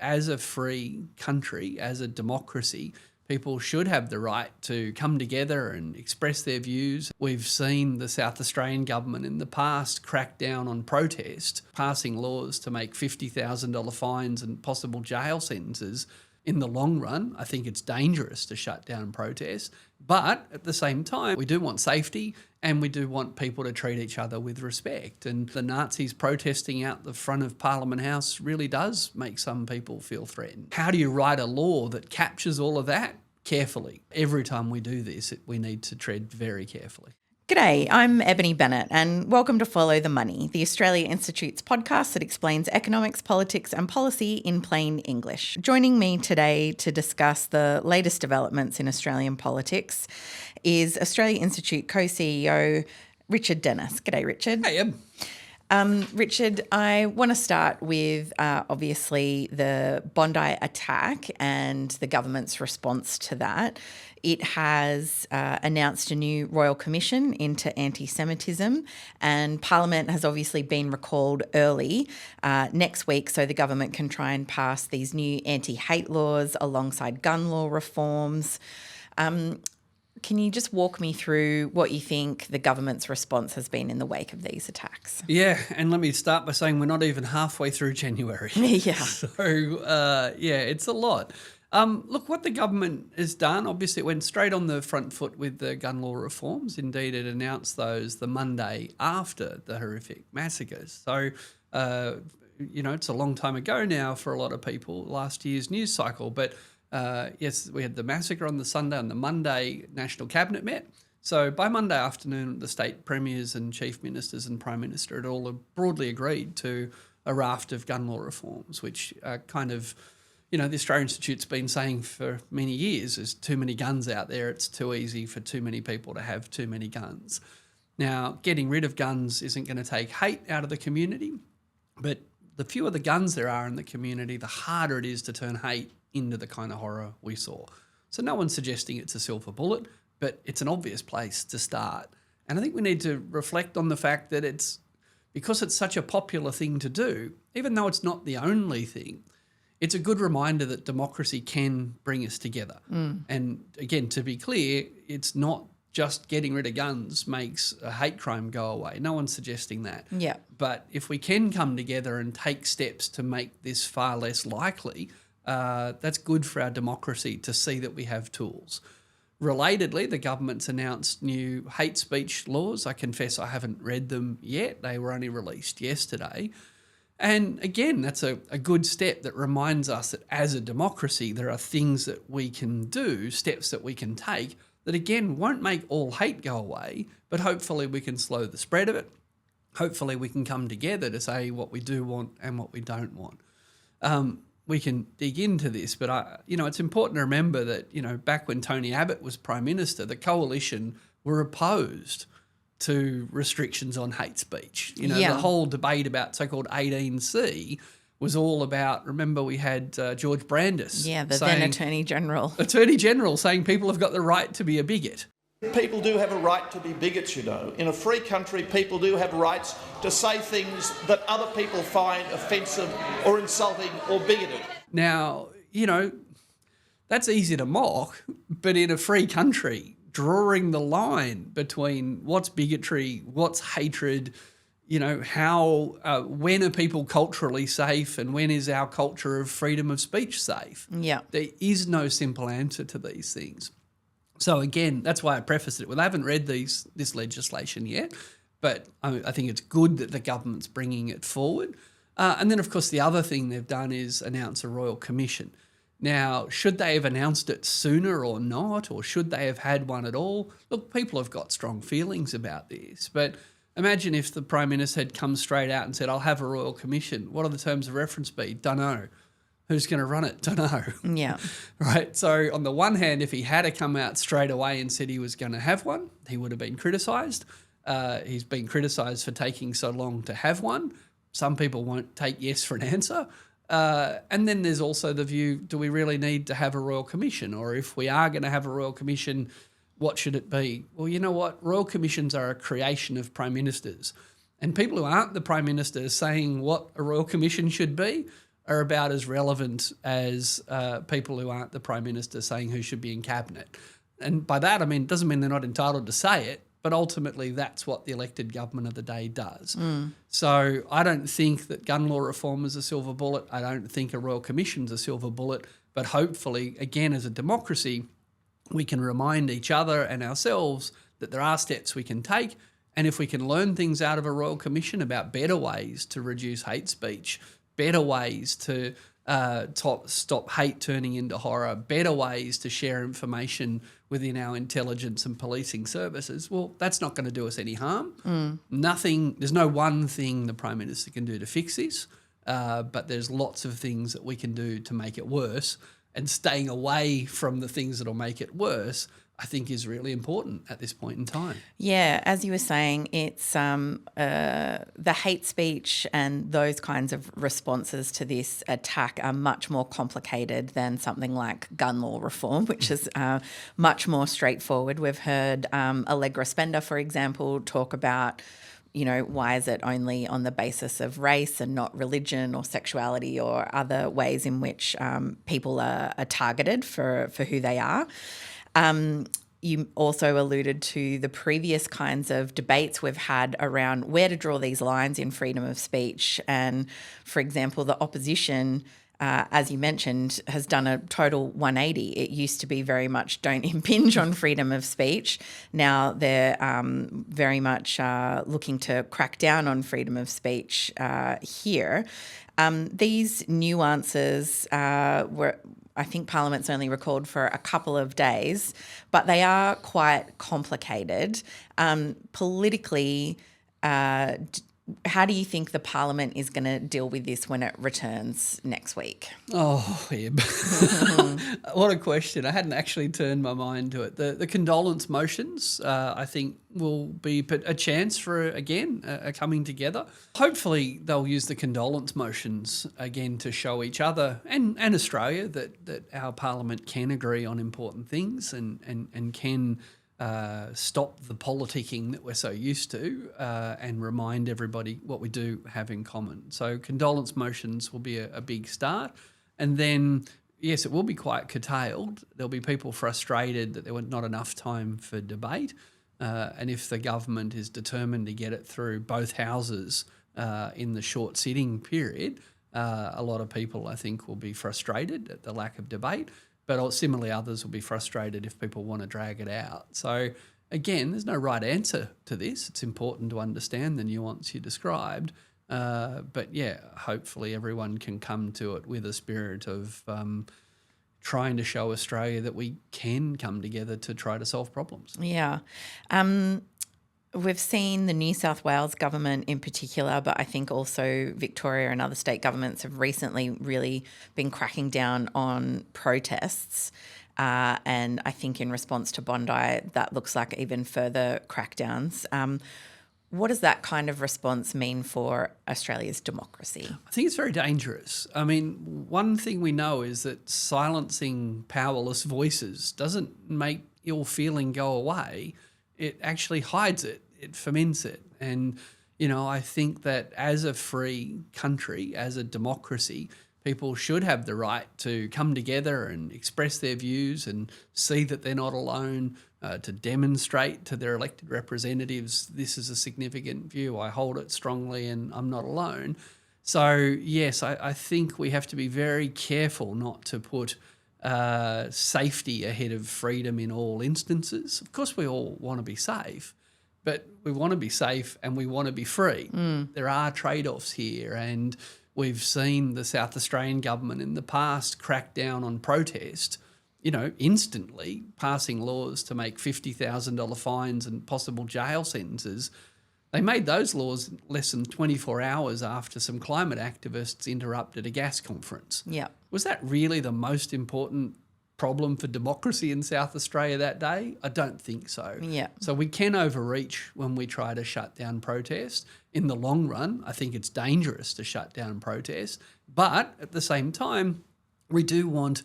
as a free country, as a democracy, people should have the right to come together and express their views. We've seen the South Australian government in the past crack down on protest, passing laws to make $50,000 fines and possible jail sentences. In the long run, I think it's dangerous to shut down protest. But at the same time, we do want safety and we do want people to treat each other with respect. And the Nazis protesting out the front of Parliament House really does make some people feel threatened. How do you write a law that captures all of that? Carefully. Every time we do this, we need to tread very carefully. G'day, I'm Ebony Bennett and welcome to Follow the Money, the Australia Institute's podcast that explains economics, politics and policy in plain English. Joining me today to discuss the latest developments in Australian politics is Australia Institute co-CEO Richard Denniss. G'day, Richard. Hey, Eb. Richard, I want to start with obviously the Bondi attack and the government's response to that. It has announced a new royal commission into anti-Semitism, and Parliament has obviously been recalled early next week so the government can try and pass these new anti-hate laws alongside gun law reforms. Can you just walk me through what you think the government's response has been in the wake of these attacks? Yeah, and let me start by saying we're not even halfway through January. Yeah. So, it's a lot. Look, what the government has done, obviously it went straight on the front foot with the gun law reforms. Indeed, it announced those the Monday after the horrific massacres. So, it's a long time ago now for a lot of people, last year's news cycle. But yes, we had the massacre on the Sunday. On the Monday, National Cabinet met. So by Monday afternoon, the state premiers and chief ministers and prime minister had all broadly agreed to a raft of gun law reforms, which kind of, the Australian Institute's been saying for many years, there's too many guns out there. It's too easy for too many people to have too many guns. Now, getting rid of guns isn't going to take hate out of the community, but the fewer the guns there are in the community, the harder it is to turn hate into the kind of horror we saw. So no one's suggesting it's a silver bullet, but it's an obvious place to start. And I think we need to reflect on the fact that because it's such a popular thing to do, even though it's not the only thing, it's a good reminder that democracy can bring us together. And again, to be clear, it's not just getting rid of guns makes a hate crime go away. No one's suggesting that. Yeah. But if we can come together and take steps to make this far less likely, that's good for our democracy to see that we have tools. Relatedly, the government's announced new hate speech laws. I confess I haven't read them yet. They were only released yesterday. And again, that's a good step that reminds us that as a democracy, there are things that we can do, steps that we can take that, again, won't make all hate go away, but hopefully we can slow the spread of it. Hopefully we can come together to say what we do want and what we don't want. We can dig into this, but it's important to remember that, back when Tony Abbott was Prime Minister, the coalition were opposed to restrictions on hate speech. The whole debate about so-called 18C was all about, remember we had George Brandis. Yeah, then Attorney General. Attorney General saying people have got the right to be a bigot. People do have a right to be bigots, In a free country, people do have rights to say things that other people find offensive or insulting or bigoted. Now, that's easy to mock, but in a free country, drawing the line between what's bigotry, what's hatred, when are people culturally safe and when is our culture of freedom of speech safe? Yeah. There is no simple answer to these things. So again, that's why I prefaced it with I haven't read this legislation yet, but I think it's good that the government's bringing it forward. And then, of course, the other thing they've done is announce a royal commission. Now, should they have announced it sooner or not, or should they have had one at all? Look, people have got strong feelings about this, but imagine if the Prime Minister had come straight out and said, I'll have a royal commission. What are the terms of reference be? Dunno. Who's going to run it? Dunno. Yeah. Right. So on the one hand, if he had come out straight away and said he was going to have one, he would have been criticised. He's been criticised for taking so long to have one. Some people won't take yes for an answer. And then there's also the view, do we really need to have a royal commission? Or if we are going to have a royal commission, what should it be? Well, you know what? Royal commissions are a creation of prime ministers. And people who aren't the prime minister saying what a royal commission should be, are about as relevant as people who aren't the Prime Minister saying who should be in cabinet. And by that, I mean, it doesn't mean they're not entitled to say it, but ultimately that's what the elected government of the day does. So I don't think that gun law reform is a silver bullet. I don't think a Royal Commission's a silver bullet. But hopefully, again, as a democracy, we can remind each other and ourselves that there are steps we can take. And if we can learn things out of a Royal Commission about better ways to reduce hate speech, better ways to stop hate turning into horror, better ways to share information within our intelligence and policing services, well, that's not going to do us any harm. There's no one thing the Prime Minister can do to fix this, but there's lots of things that we can do to make it worse, and staying away from the things that will make it worse, I think, is really important at this point in time. Yeah, as you were saying, it's the hate speech and those kinds of responses to this attack are much more complicated than something like gun law reform, which is much more straightforward. We've heard Allegra Spender, for example, talk about, why is it only on the basis of race and not religion or sexuality or other ways in which people are targeted for who they are. You also alluded to the previous kinds of debates we've had around where to draw these lines in freedom of speech. And, for example, the opposition, as you mentioned, has done a total 180. It used to be very much don't impinge on freedom of speech. Now they're very much looking to crack down on freedom of speech here. These nuances I think Parliament's only recalled for a couple of days, but they are quite complicated. Politically, how do you think the Parliament is going to deal with this when it returns next week? Oh, yeah. What a question. I hadn't actually turned my mind to it. The condolence motions, I think, will be a chance for, again, a coming together. Hopefully they'll use the condolence motions again to show each other and Australia that our Parliament can agree on important things and can stop the politicking that we're so used to and remind everybody what we do have in common. So condolence motions will be a big start. And then, yes, it will be quite curtailed. There'll be people frustrated that there was not enough time for debate. And if the government is determined to get it through both houses in the short sitting period, a lot of people, I think, will be frustrated at the lack of debate. But similarly, others will be frustrated if people want to drag it out. So, again, there's no right answer to this. It's important to understand the nuance you described. But, yeah, hopefully everyone can come to it with a spirit of trying to show Australia that we can come together to try to solve problems. Yeah. We've seen the New South Wales government in particular, but I think also Victoria and other state governments have recently really been cracking down on protests. And I think in response to Bondi, that looks like even further crackdowns. What does that kind of response mean for Australia's democracy? I think it's very dangerous. I mean, one thing we know is that silencing powerless voices doesn't make ill feeling go away. It actually hides it. It ferments it. And, I think that as a free country, as a democracy, people should have the right to come together and express their views and see that they're not alone, to demonstrate to their elected representatives, this is a significant view, I hold it strongly and I'm not alone. So, yes, I think we have to be very careful not to put safety ahead of freedom in all instances. Of course, we all want to be safe, but we want to be safe and we want to be free. There are trade-offs here, and we've seen the South Australian government in the past crack down on protest, instantly passing laws to make $50,000 fines and possible jail sentences. They made those laws less than 24 hours after some climate activists interrupted a gas conference. Yeah. Was that really the most important problem for democracy in South Australia that day? I don't think so. Yeah. So we can overreach when we try to shut down protest. In the long run, I think it's dangerous to shut down protest. But at the same time, we do want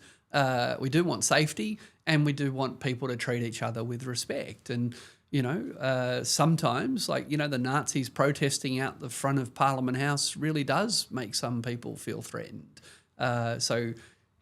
safety, and we do want people to treat each other with respect. And Sometimes, the Nazis protesting out the front of Parliament House really does make some people feel threatened. So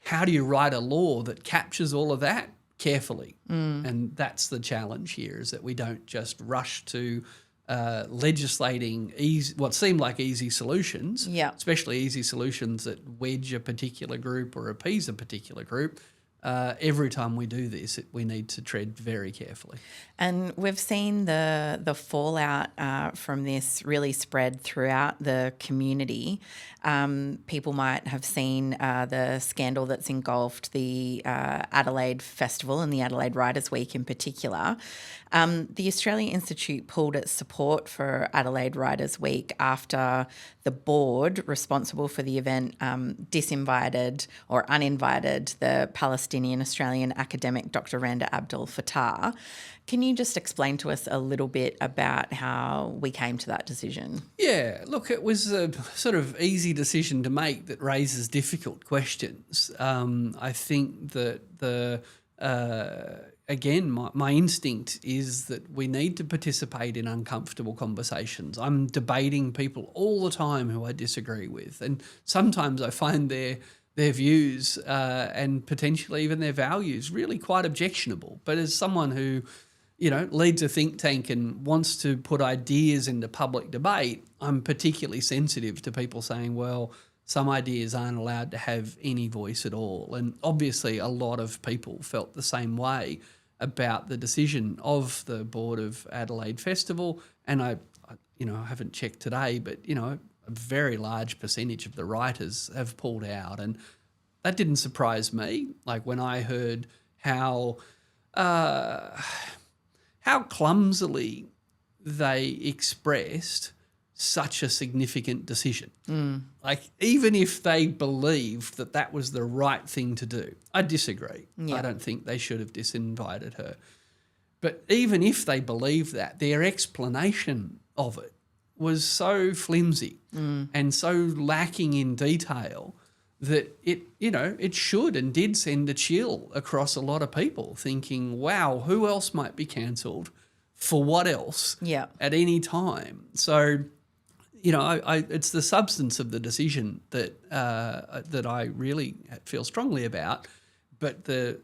how do you write a law that captures all of that carefully? And that's the challenge here, is that we don't just rush to legislating what seem like easy solutions, especially easy solutions that wedge a particular group or appease a particular group. Every time we do this, we need to tread very carefully. And we've seen the fallout from this really spread throughout the community. People might have seen the scandal that's engulfed the Adelaide Festival and the Adelaide Writers Week in particular. The Australian Institute pulled its support for Adelaide Writers Week after the board responsible for the event disinvited or uninvited the Palestinian Australian academic Dr. Randa Abdel Fattah. Can you just explain to us a little bit about how we came to that decision? Yeah, look, it was a sort of easy decision to make that raises difficult questions. I think that again, my instinct is that we need to participate in uncomfortable conversations. I'm debating people all the time who I disagree with, and sometimes I find their views and potentially even their values really quite objectionable. But as someone who leads a think tank and wants to put ideas into public debate, I'm particularly sensitive to people saying, well, some ideas aren't allowed to have any voice at all. And obviously a lot of people felt the same way about the decision of the board of Adelaide Festival. And I haven't checked today, but, a very large percentage of the writers have pulled out. And that didn't surprise me. Like when I heard how clumsily they expressed such a significant decision. Like even if they believed that was the right thing to do, I disagree. Yeah. I don't think they should have disinvited her. But even if they believed that, their explanation of it was so flimsy and so lacking in detail that it should and did send a chill across a lot of people thinking, wow, who else might be cancelled for what else at any time? So, it's the substance of the decision that I really feel strongly about. But the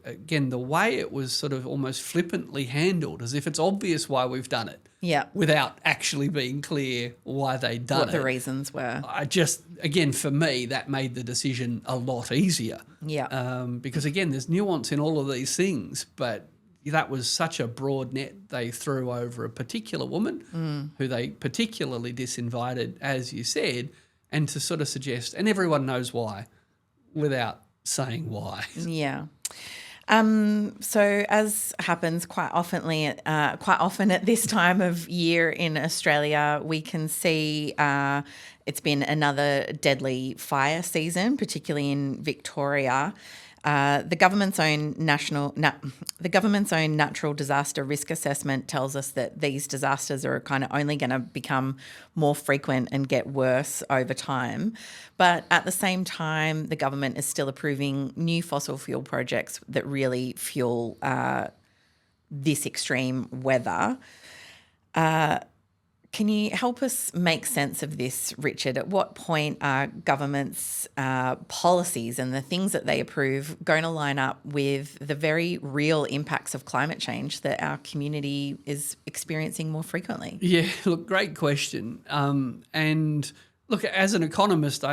way it was sort of almost flippantly handled, as if it's obvious why we've done it, without actually being clear why they'd done what it. the reasons were. For me, that made the decision a lot easier. Because again, there's nuance in all of these things, but that was such a broad net they threw over a particular woman who they particularly disinvited, as you said, and to sort of suggest, and everyone knows why, without saying why. Yeah. So as happens quite often at this time of year in Australia, we can see it's been another deadly fire season, particularly in Victoria. The government's own natural disaster risk assessment tells us that these disasters are kind of only going to become more frequent and get worse over time. But at the same time, the government is still approving new fossil fuel projects that really fuel this extreme weather. Can you help us make sense of this, Richard? At what point are government's policies and the things that they approve going to line up with the very real impacts of climate change that our community is experiencing more frequently? Yeah, look, great question. And look, as an economist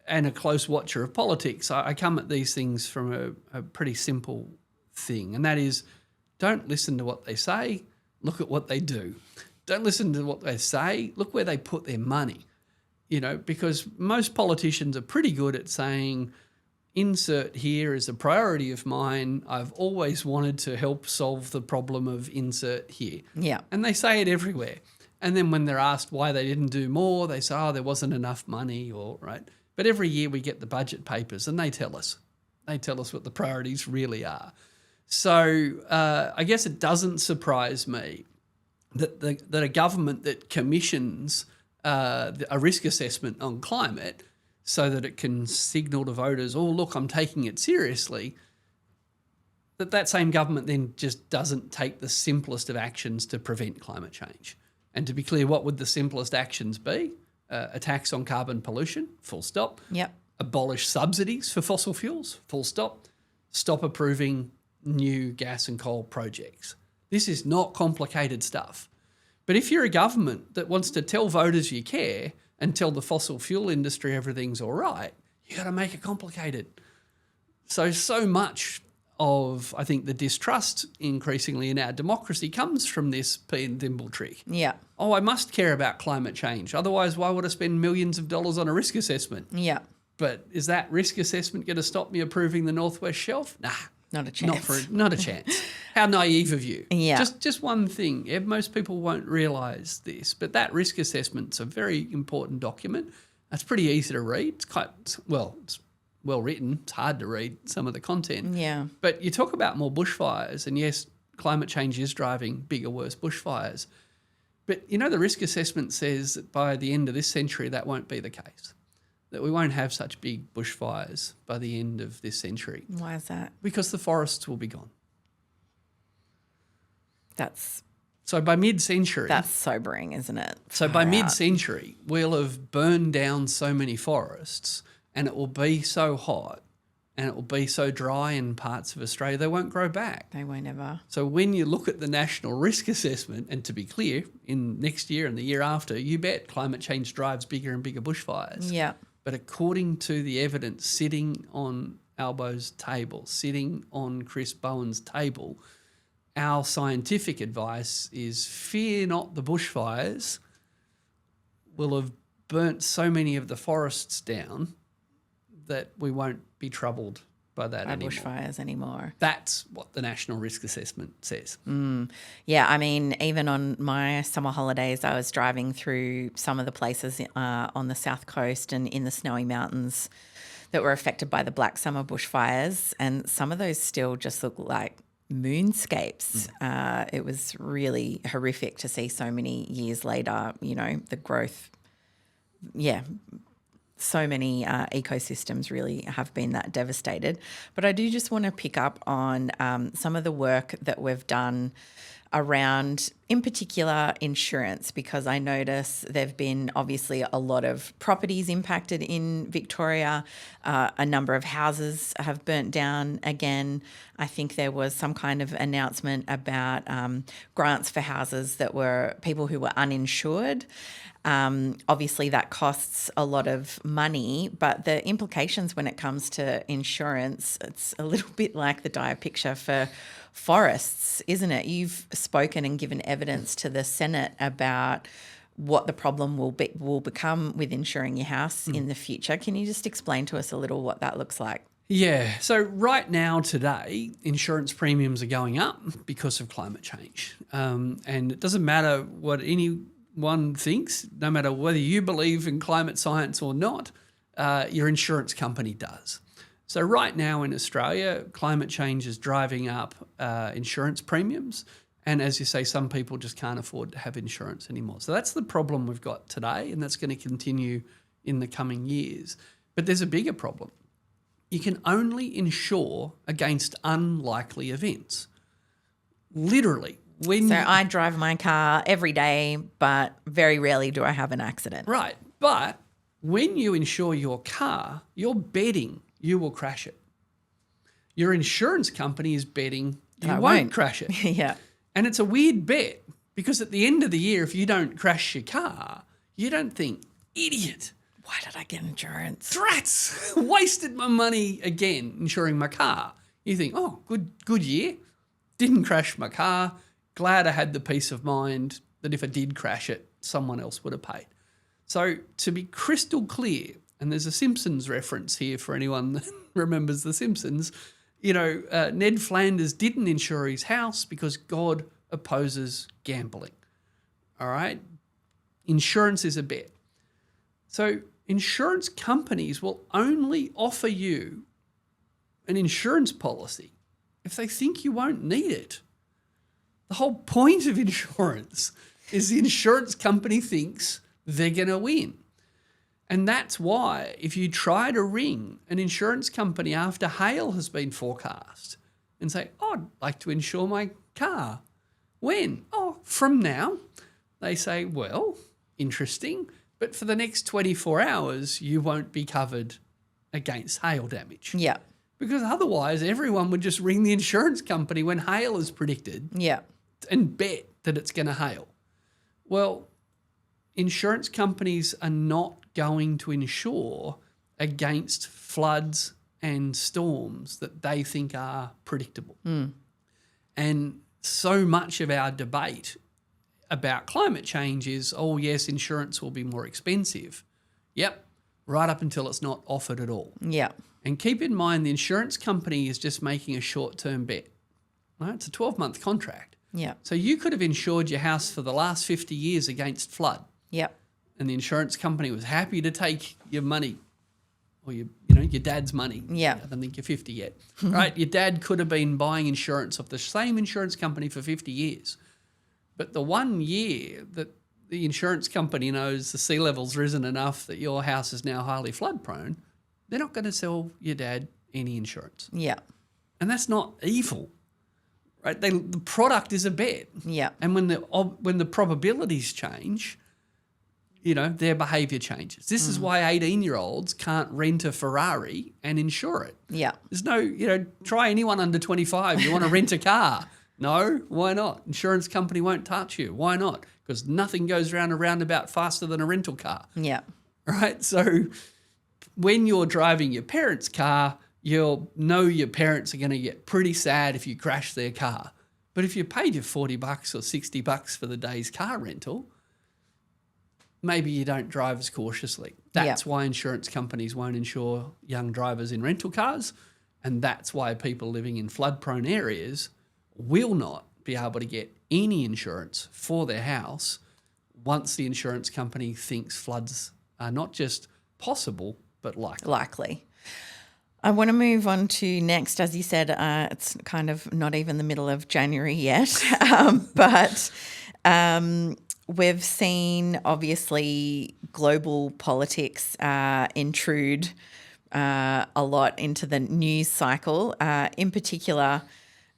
and a close watcher of politics, I come at these things from a pretty simple thing, and that is don't listen to what they say, look at what they do. Don't listen to what they say. Look where they put their money, because most politicians are pretty good at saying, insert here is a priority of mine. I've always wanted to help solve the problem of insert here. Yeah. And they say it everywhere. And then when they're asked why they didn't do more, they say, there wasn't enough money right. But every year we get the budget papers and they tell us what the priorities really are. So I guess it doesn't surprise me that a government that commissions a risk assessment on climate so that it can signal to voters, oh, look, I'm taking it seriously, that same government then just doesn't take the simplest of actions to prevent climate change. And to be clear, what would the simplest actions be? A tax on carbon pollution, full stop. Yep. Abolish subsidies for fossil fuels, full stop. Stop approving new gas and coal projects. This is not complicated stuff. But if you're a government that wants to tell voters you care and tell the fossil fuel industry everything's all right, you got to make it complicated. So much of, I think, the distrust increasingly in our democracy comes from this pea and thimble trick. Yeah. Oh, I must care about climate change. Otherwise, why would I spend millions of dollars on a risk assessment? Yeah. But is that risk assessment going to stop me approving the Northwest Shelf? Nah. Not a chance. Not a chance. How naive of you. Yeah. Just one thing. Most people won't realise this, but that risk assessment's a very important document. It's pretty easy to read. It's well written. It's hard to read some of the content. Yeah. But you talk about more bushfires, and yes, climate change is driving bigger, worse bushfires. But, the risk assessment says that by the end of this century, that won't be the case, that we won't have such big bushfires by the end of this century. Why is that? Because the forests will be gone. So by mid-century... That's sobering, isn't it? So by mid-century, we'll have burned down so many forests, and it will be so hot and it will be so dry in parts of Australia, they won't grow back. They won't ever. So when you look at the National Risk Assessment, and to be clear, in next year and the year after, you bet climate change drives bigger and bigger bushfires. Yeah. But according to the evidence sitting on Albo's table, sitting on Chris Bowen's table, our scientific advice is fear not the bushfires. We'll have burnt so many of the forests down that we won't be troubled by that anymore. Bushfires anymore. That's what the National Risk Assessment says. Yeah, I mean, even on my summer holidays, I was driving through some of the places on the south coast and in the snowy mountains that were affected by the Black Summer bushfires, and some of those still just look like moonscapes. It was really horrific to see so many years later, the growth. Yeah. So many ecosystems really have been that devastated. But I do just want to pick up on some of the work that we've done around, in particular, insurance, because I notice there have been obviously a lot of properties impacted in Victoria. A number of houses have burnt down again. I think there was some kind of announcement about grants for houses that were people who were uninsured. Obviously, that costs a lot of money, but the implications when it comes to insurance, it's a little bit like the dire picture for forests, isn't it? You've spoken and given evidence to the Senate about what the problem will become with insuring your house in the future. Can you just explain to us a little what that looks like? Yeah. So right now, today, insurance premiums are going up because of climate change. And it doesn't matter what anyone thinks, no matter whether you believe in climate science or not, your insurance company does. So right now in Australia, climate change is driving up insurance premiums. And as you say, some people just can't afford to have insurance anymore. So that's the problem we've got today, and that's going to continue in the coming years. But there's a bigger problem. You can only insure against unlikely events. Literally. I drive my car every day, but very rarely do I have an accident. Right. But when you insure your car, you're betting you will crash it. Your insurance company is betting you won't crash it. Yeah. And it's a weird bet because at the end of the year, if you don't crash your car, you don't think, idiot. Why did I get insurance? Drats, wasted my money again insuring my car. You think, oh, good year. Didn't crash my car. Glad I had the peace of mind that if I did crash it, someone else would have paid. So to be crystal clear, and there's a Simpsons reference here for anyone that remembers The Simpsons, Ned Flanders didn't insure his house because God opposes gambling. All right? Insurance is a bet. So insurance companies will only offer you an insurance policy if they think you won't need it. The whole point of insurance is the insurance company thinks they're going to win. And that's why if you try to ring an insurance company after hail has been forecast, and say, oh, I'd like to insure my car. When? Oh, from now. They say, well, interesting, but for the next 24 hours, you won't be covered against hail damage. Yeah. Because otherwise, everyone would just ring the insurance company when hail is predicted Yeah. and bet that it's going to hail. Well, insurance companies are not going to insure against floods and storms that they think are predictable. And so much of our debate about climate change is, oh, yes, insurance will be more expensive. Yep, right up until it's not offered at all. Yeah. And keep in mind, the insurance company is just making a short-term bet. Right? It's a 12-month contract. Yeah. So you could have insured your house for the last 50 years against flood, Yeah. and the insurance company was happy to take your money, or your dad's money. Yeah. I don't think you're 50 yet. Right? Your dad could have been buying insurance off the same insurance company for 50 years. But the 1 year that the insurance company knows the sea level's risen enough that your house is now highly flood prone, they're not going to sell your dad any insurance. Yeah. And that's not evil, right? The product is a bet. Yeah. And when the probabilities change, their behaviour changes. This is why 18-year-olds can't rent a Ferrari and insure it. Yeah. There's no, try anyone under 25. You want to rent a car? No, why not? Insurance company won't touch you. Why not? Because nothing goes round a roundabout faster than a rental car. Yeah. Right? So when you're driving your parents' car, you'll know your parents are going to get pretty sad if you crash their car. But if you paid your $40 or $60 for the day's car rental, maybe you don't drive as cautiously. That's why insurance companies won't insure young drivers in rental cars, and that's why people living in flood-prone areas will not be able to get any insurance for their house once the insurance company thinks floods are not just possible, but likely. I want to move on to next. As you said, it's kind of not even the middle of January yet, but we've seen obviously global politics intrude a lot into the news cycle. In particular,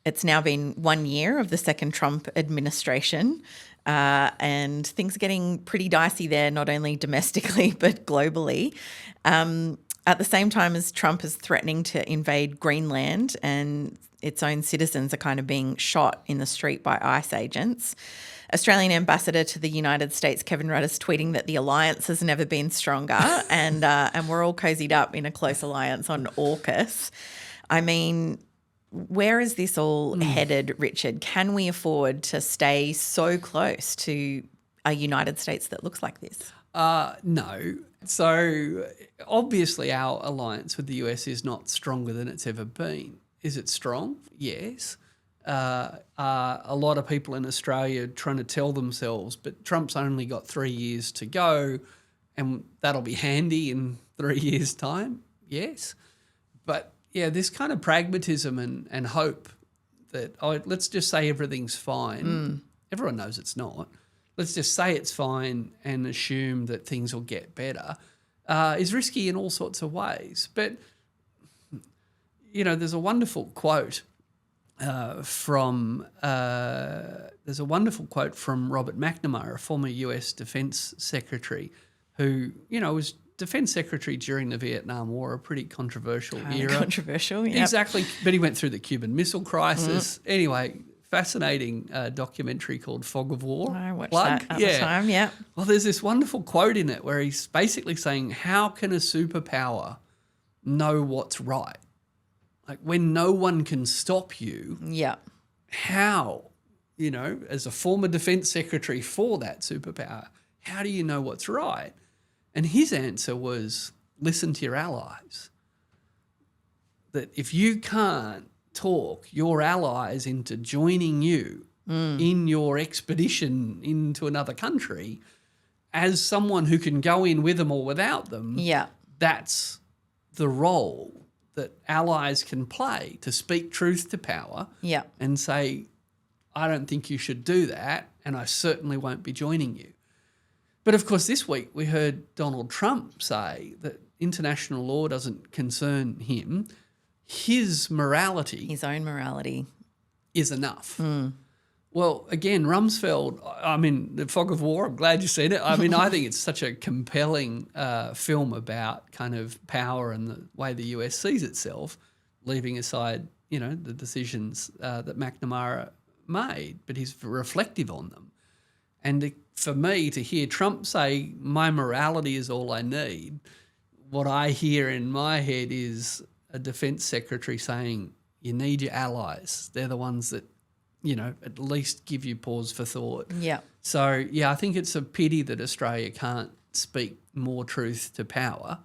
it's now been 1 year of the second Trump administration, and things are getting pretty dicey there, not only domestically but globally. At the same time as Trump is threatening to invade Greenland and its own citizens are kind of being shot in the street by ICE agents, Australian ambassador to the United States, Kevin Rudd, is tweeting that the alliance has never been stronger and we're all cozied up in a close alliance on AUKUS. I mean, where is this all headed, Richard? Can we afford to stay so close to a United States that looks like this? No. So obviously our alliance with the US is not stronger than it's ever been. Is it strong? Yes. A lot of people in Australia are trying to tell themselves, but Trump's only got 3 years to go and that'll be handy in 3 years' time. Yes. But yeah, this kind of pragmatism and hope that, let's just say everything's fine. Everyone knows it's not. Let's just say it's fine and assume that things will get better, is risky in all sorts of ways. But, there's a wonderful quote from Robert McNamara, a former US Defence Secretary, who, was Defence Secretary during the Vietnam War, a pretty controversial era. Controversial, yeah. Exactly, but he went through the Cuban Missile Crisis. Anyway, fascinating documentary called Fog of War. I watched that at the time, yeah. Well, there's this wonderful quote in it where he's basically saying, how can a superpower know what's right? Like when no one can stop you, how, as a former defence secretary for that superpower, how do you know what's right? And his answer was, listen to your allies. That if you can't talk your allies into joining you in your expedition into another country as someone who can go in with them or without them, that's the role that allies can play, to speak truth to power and say, I don't think you should do that and I certainly won't be joining you. But of course this week we heard Donald Trump say that international law doesn't concern him. his morality His own morality. is enough. Well, again, Rumsfeld, I mean, The Fog of War, I'm glad you said it. I mean, I think it's such a compelling film about kind of power and the way the US sees itself, leaving aside, you know, the decisions that McNamara made, but he's reflective on them. And for me to hear Trump say, my morality is all I need, what I hear in my head is a defence secretary saying, you need your allies. They're the ones that, you know, at least give you pause for thought. Yeah. So, yeah, I think it's a pity that Australia can't speak more truth to power,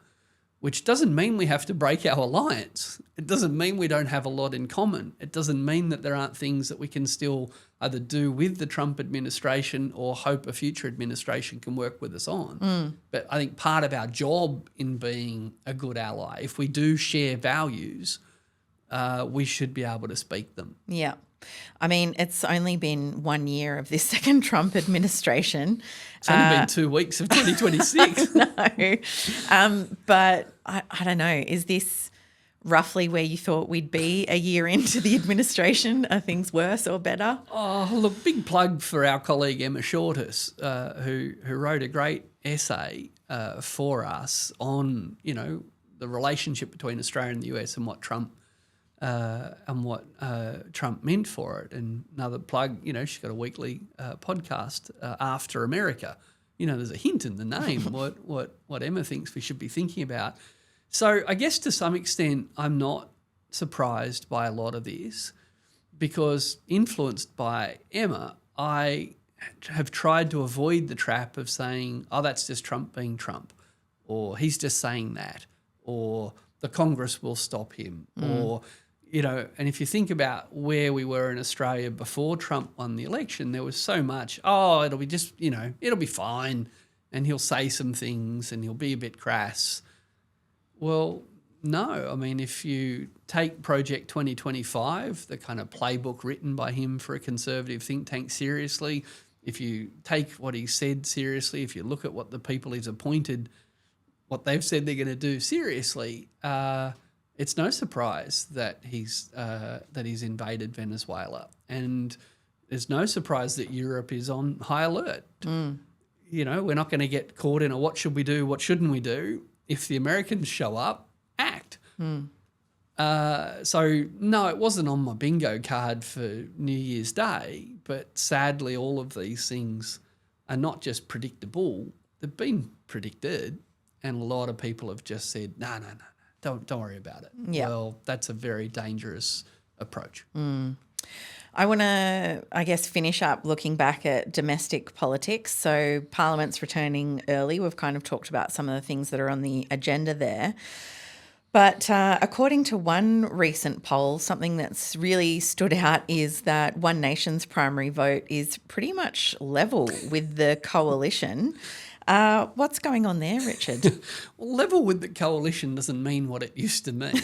which doesn't mean we have to break our alliance. It doesn't mean we don't have a lot in common. It doesn't mean that there aren't things that we can still either do with the Trump administration or hope a future administration can work with us on. But I think part of our job in being a good ally, if we do share values, we should be able to speak them. Yeah. I mean, it's only been 1 year of this second Trump administration. It's only been 2 weeks of 2026. No. But I don't know, is this roughly where you thought we'd be a year into the administration? Are things worse or better? Oh, look, big plug for our colleague Emma Shortis, who wrote a great essay for us on, you know, the relationship between Australia and the US and what Trump meant for it. And another plug, you know, she's got a weekly podcast, After America. You know, there's a hint in the name what Emma thinks we should be thinking about. So I guess to some extent I'm not surprised by a lot of this because influenced by Emma, I have tried to avoid the trap of saying, oh, that's just Trump being Trump, or he's just saying that, or the Congress will stop him, or, you know, and if you think about where we were in Australia before Trump won the election, there was so much, oh, it'll be just, you know, it'll be fine, and he'll say some things and he'll be a bit crass. Well, no. I mean, if you take Project 2025, the kind of playbook written by him for a conservative think tank seriously, if you take what he said seriously, if you look at what the people he's appointed, what they've said they're going to do seriously, it's no surprise that he's invaded Venezuela, and there's no surprise that Europe is on high alert. You know, we're not going to get caught in a what should we do, what shouldn't we do. If the Americans show up, act. So, no, it wasn't on my bingo card for New Year's Day, but sadly all of these things are not just predictable, they've been predicted, and a lot of people have just said, no, don't worry about it. Yeah. Well, that's a very dangerous approach. I want to, I guess, finish up looking back at domestic politics. So Parliament's returning early. We've kind of talked about some of the things that are on the agenda there. But according to one recent poll, something that's really stood out is that One Nation's primary vote is pretty much level with the coalition. What's going on there, Richard? Well, level with the coalition doesn't mean what it used to mean.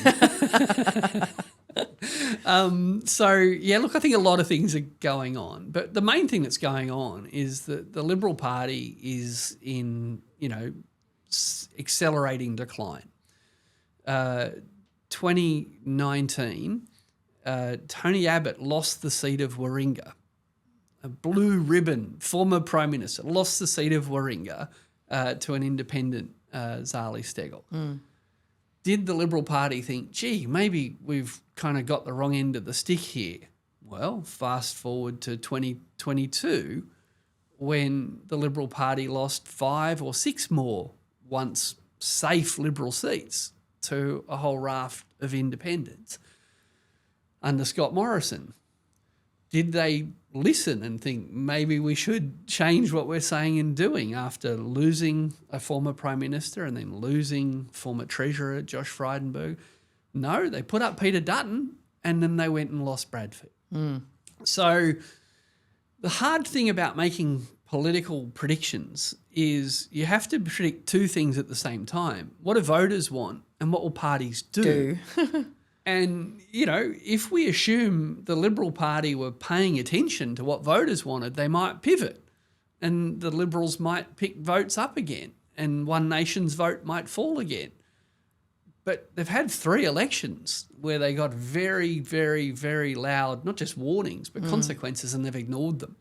So, yeah, look, I think a lot of things are going on. But the main thing that's going on is that the Liberal Party is in, you know, accelerating decline. 2019, Tony Abbott lost the seat of Warringah. A blue ribbon, former Prime Minister, lost the seat of Warringah to an independent, Zali Steggall. Did the Liberal Party think, gee, maybe we've kind of got the wrong end of the stick here? Well, fast forward to 2022 when the Liberal Party lost 5 or 6 more once safe Liberal seats to a whole raft of independents under Scott Morrison. Did they listen and think maybe we should change what we're saying and doing after losing a former Prime Minister and then losing former Treasurer Josh Frydenberg? No, they put up Peter Dutton and then they went and lost Bradford. So the hard thing about making political predictions is you have to predict 2 things at the same time. What do voters want and what will parties do? And, you know, if we assume the Liberal Party were paying attention to what voters wanted, they might pivot and the Liberals might pick votes up again and One Nation's vote might fall again. But they've had 3 elections where they got very, very, very loud, not just warnings, but consequences, and they've ignored them.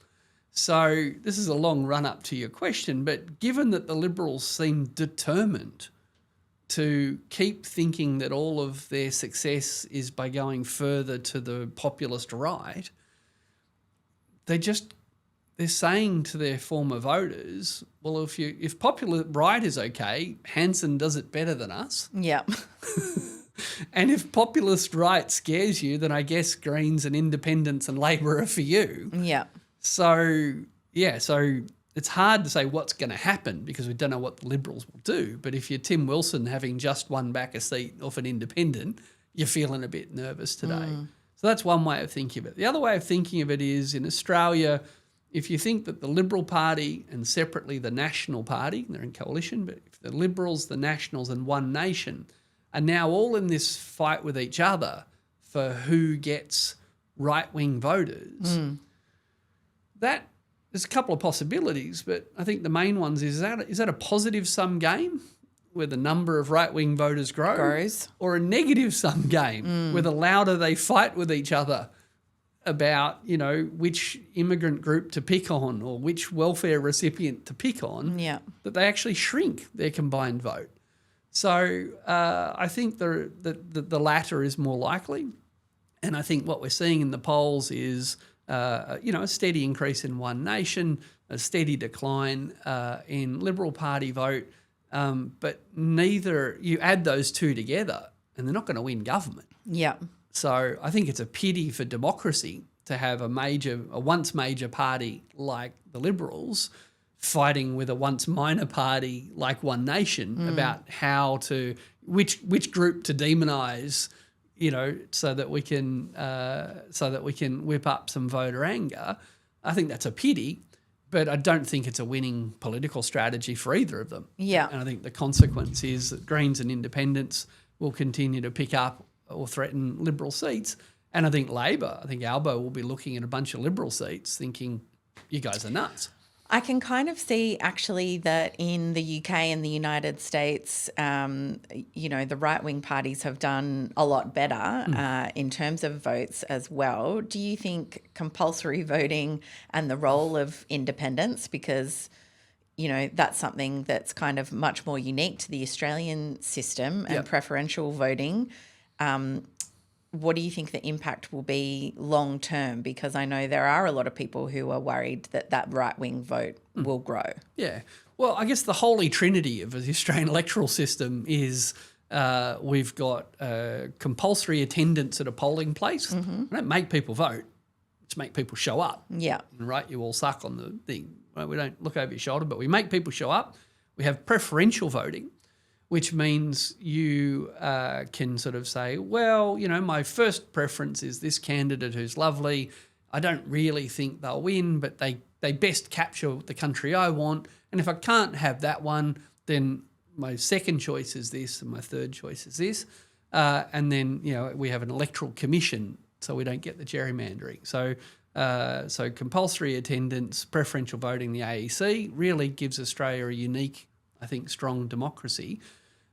So this is a long run up to your question, but given that the Liberals seem determined to keep thinking that all of their success is by going further to the populist right, they're saying to their former voters, well, if popular right is okay, Hanson does it better than us. Yeah. And if populist right scares you, then I guess Greens and Independents and Labor are for you. Yeah. So it's hard to say what's going to happen because we don't know what the Liberals will do. But if you're Tim Wilson having just won back a seat off an independent, you're feeling a bit nervous today. So that's one way of thinking of it. The other way of thinking of it is in Australia, if you think that the Liberal Party and separately the National Party, they're in coalition, but if the Liberals, the Nationals and One Nation are now all in this fight with each other for who gets right-wing voters, that there's a couple of possibilities, but I think the main ones is that a positive-sum game where the number of right-wing voters grows, or a negative-sum game where the louder they fight with each other about, which immigrant group to pick on or which welfare recipient to pick on, that they actually shrink their combined vote. So I think the latter is more likely. And I think what we're seeing in the polls is, a steady increase in One Nation, a steady decline in Liberal Party vote, but you add those two together and they're not going to win government. Yeah. So I think it's a pity for democracy to have a once major party like the Liberals fighting with a once minor party like One Nation about which group to demonise, so that we can whip up some voter anger. I think that's a pity, but I don't think it's a winning political strategy for either of them. Yeah. And I think the consequence is that Greens and Independents will continue to pick up or threaten Liberal seats. And I think Labor, Albo will be looking at a bunch of Liberal seats thinking, you guys are nuts. I can kind of see actually that in the UK and the United States, the right-wing parties have done a lot better in terms of votes as well. Do you think compulsory voting and the role of independents, because that's something that's kind of much more unique to the Australian system and preferential voting, what do you think the impact will be long term? Because I know there are a lot of people who are worried that right-wing vote will grow. Yeah. Well, I guess the holy trinity of the Australian electoral system is we've got compulsory attendance at a polling place. We don't make people vote. Just make people show up. Yeah. And write you all suck on the thing. Right? We don't look over your shoulder, but we make people show up. We have preferential voting, which means you can sort of say, well, my first preference is this candidate who's lovely. I don't really think they'll win, but they best capture the country I want. And if I can't have that one, then my second choice is this and my third choice is this. And then, we have an electoral commission so we don't get the gerrymandering. So compulsory attendance, preferential voting, the AEC really gives Australia a unique, I think, strong democracy.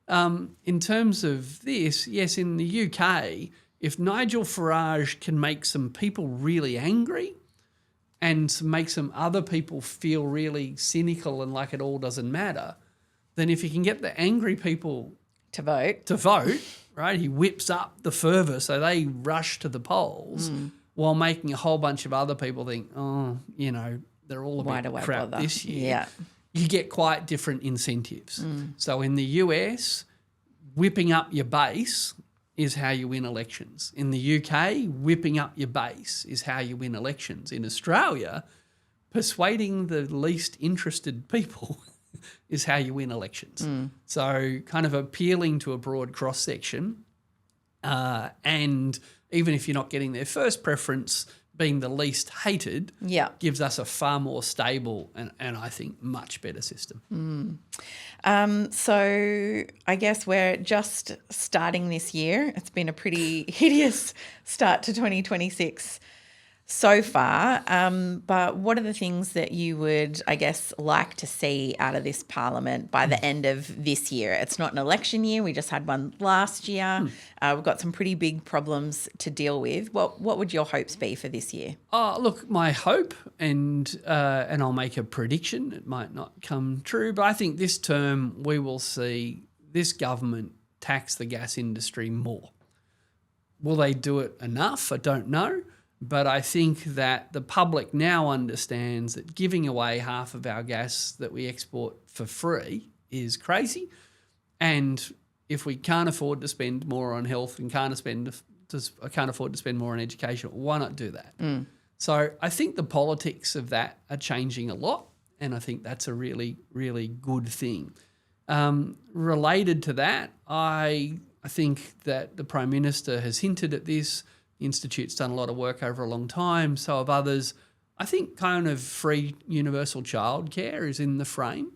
In terms of this, yes, in the UK, if Nigel Farage can make some people really angry and make some other people feel really cynical and like it all doesn't matter, then if he can get the angry people to vote, right, he whips up the fervour so they rush to the polls while making a whole bunch of other people think, they're all a bit crap this year. Yeah. You get quite different incentives. So in the US, whipping up your base is how you win elections. In the UK, whipping up your base is how you win elections. In Australia, persuading the least interested people is how you win elections. So kind of appealing to a broad cross-section and even if you're not getting their first preference, being the least hated gives us a far more stable and I think much better system. So I guess we're just starting this year. It's been a pretty hideous start to 2026 so far. But what are the things that you would, I guess, like to see out of this Parliament by the end of this year? It's not an election year. We just had one last year. We've got some pretty big problems to deal with. What would your hopes be for this year? Look, my hope, and I'll make a prediction, it might not come true, but I think this term we will see this government tax the gas industry more. Will they do it enough? I don't know. But I think that the public now understands that giving away half of our gas that we export for free is crazy. And if we can't afford to spend more on health and can't afford to spend more on education, why not do that? So I think the politics of that are changing a lot, and I think that's a really, really good thing. Related to that, I think that the Prime Minister has hinted at this. The Institute's done a lot of work over a long time, so have others. I think kind of free universal childcare is in the frame.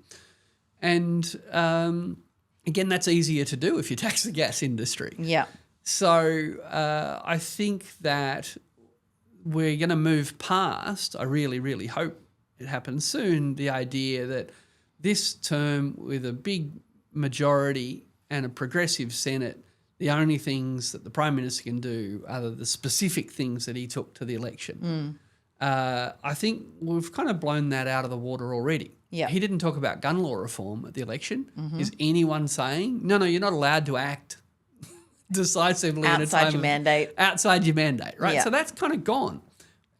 And again, that's easier to do if you tax the gas industry. Yeah. So I think that we're going to move past, I really, really hope it happens soon, the idea that this term with a big majority and a progressive Senate, the only things that the Prime Minister can do are the specific things that he took to the election. I think we've kind of blown that out of the water already. Yeah. He didn't talk about gun law reform at the election. Is anyone saying, no, you're not allowed to act decisively outside your mandate? Outside your mandate, right? Yeah. So that's kind of gone.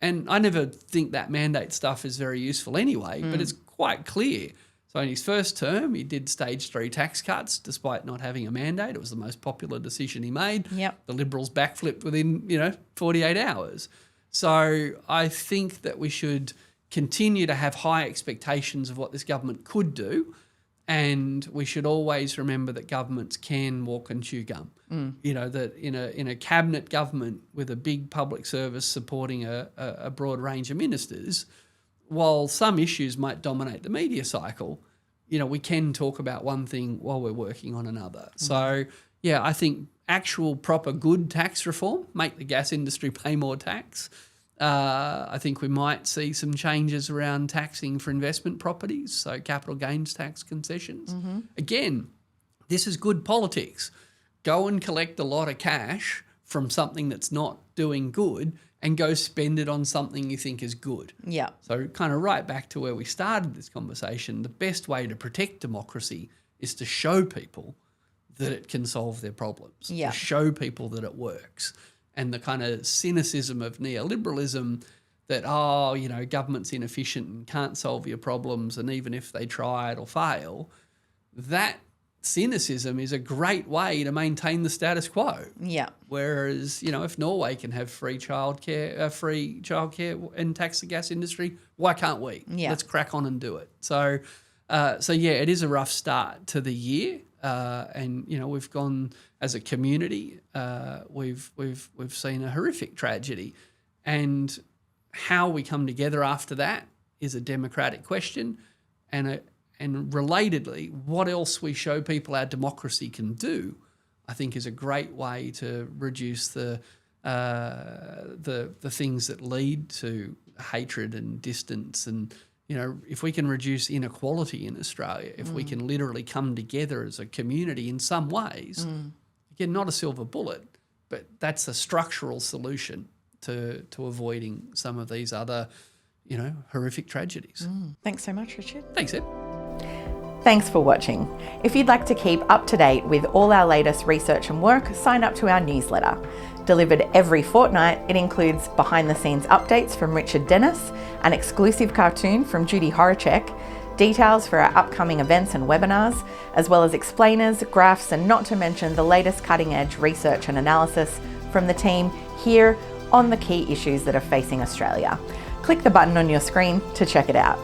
And I never think that mandate stuff is very useful anyway, but it's quite clear. So in his first term, he did stage 3 tax cuts despite not having a mandate. It was the most popular decision he made. Yep. The Liberals backflipped within, 48 hours. So I think that we should continue to have high expectations of what this government could do, and we should always remember that governments can walk and chew gum. That in a cabinet government with a big public service supporting a broad range of ministers, while some issues might dominate the media cycle, we can talk about one thing while we're working on another. So, yeah, I think actual proper good tax reform, make the gas industry pay more tax. I think we might see some changes around taxing for investment properties, so capital gains tax concessions. Again, this is good politics. Go and collect a lot of cash from something that's not doing good and go spend it on something you think is good. Yeah. So kind of right back to where we started this conversation, the best way to protect democracy is to show people that it can solve their problems, Yeah. to show people that it works. And the kind of cynicism of neoliberalism that, government's inefficient and can't solve your problems, and even if they try, it'll fail, that cynicism is a great way to maintain the status quo. Yeah. Whereas, if Norway can have free childcare and tax the gas industry, why can't we? Yeah. Let's crack on and do it. So it is a rough start to the year, and we've gone as a community. We've seen a horrific tragedy, and how we come together after that is a democratic question, and relatedly, what else we show people our democracy can do, I think, is a great way to reduce the things that lead to hatred and distance. And if we can reduce inequality in Australia, if we can literally come together as a community in some ways, again, not a silver bullet, but that's a structural solution to avoiding some of these other, horrific tragedies. Thanks so much, Richard. Thanks, Ed. Thanks for watching. If you'd like to keep up to date with all our latest research and work, sign up to our newsletter. Delivered every fortnight, it includes behind-the-scenes updates from Richard Denniss, an exclusive cartoon from Judy Horacek, details for our upcoming events and webinars, as well as explainers, graphs, and not to mention the latest cutting-edge research and analysis from the team here on the key issues that are facing Australia. Click the button on your screen to check it out.